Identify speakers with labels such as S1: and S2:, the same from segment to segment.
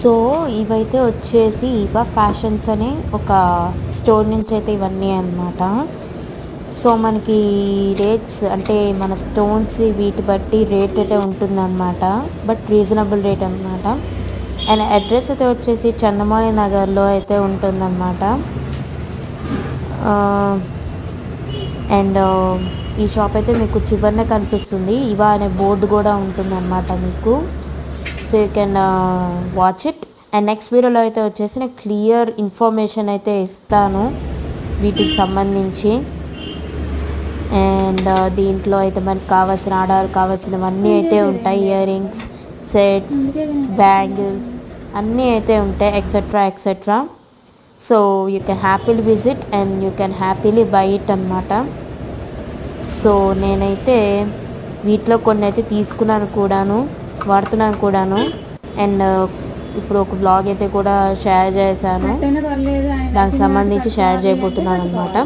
S1: So ఇవైతే వచ్చేసి ఇవా ఫ్యాషన్స్ అనే ఒక స్టోర్ నుంచి అయితే ఇవన్నీ అన్నమాట. సో మనకి రేట్స్ అంటే మన స్టోన్స్ వీటి బట్టి రేట్ అయితే ఉంటుందన్నమాట. బట్ రీజనబుల్ రేట్ అనమాట. అండ్ అడ్రస్ అయితే వచ్చేసి చందమాలి నగర్లో అయితే ఉంటుందన్నమాట. అండ్ ఈ షాప్ అయితే మీకు చివరినే కనిపిస్తుంది. ఇవా అనే బోర్డు కూడా ఉంటుందన్నమాట మీకు. So you can watch it. And next వీడియోలో అయితే వచ్చేసి నేను క్లియర్ ఇన్ఫర్మేషన్ అయితే ఇస్తాను వీటికి సంబంధించి. అండ్ దీంట్లో అయితే మనకు కావాల్సిన ఆర్డర్ కావాల్సినవన్నీ అయితే ఉంటాయి. ఇయర్ రింగ్స్, సెట్స్, బ్యాంగిల్స్ అన్నీ అయితే ఉంటాయి etcetera etcetera. So you can happily visit and you can happily by it అనమాట. సో నేనైతే వీటిలో కొన్ని అయితే తీసుకున్నాను కూడాను, వాడుతున్నాను కూడాను. అండ్ ఇప్పుడు ఒక బ్లాగ్ అయితే కూడా షేర్ చేశాను, దానికి సంబంధించి షేర్ చేయబోతున్నాను అనమాట.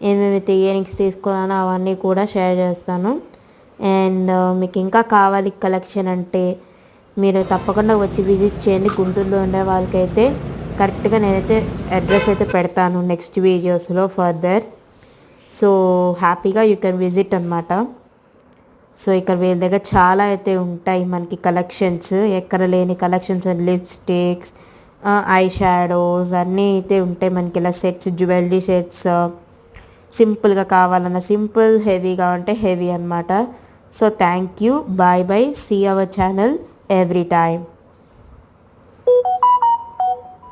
S1: ఏమేమైతే ఇయరింగ్స్ తీసుకున్నానో అవన్నీ కూడా షేర్ చేస్తాను. అండ్ మీకు ఇంకా కావాలి కలెక్షన్ అంటే మీరు తప్పకుండా వచ్చి విజిట్ చేయండి. గుంటూరులో ఉండే వాళ్ళకైతే కరెక్ట్గా నేనైతే అడ్రస్ అయితే పెడతాను నెక్స్ట్ వీడియోస్లో ఫర్దర్. సో హ్యాపీగా యూ కెన్ విజిట్ అనమాట. సో ఇక్కడ వీళ్ళ దగ్గర చాలా అయితే ఉంటాయి మనకి కలెక్షన్స్, ఎక్కడ లేని కలెక్షన్స్. లిప్స్టిక్స్, ఐ షాడోస్ అన్నీ అయితే ఉంటాయి మనకి. ఇలా సెట్స్, జ్యువెలరీ సెట్స్, సింపుల్గా కావాలన్న సింపుల్, హెవీగా ఉంటే హెవీ అనమాట. So thank you, bye bye, see our channel every time.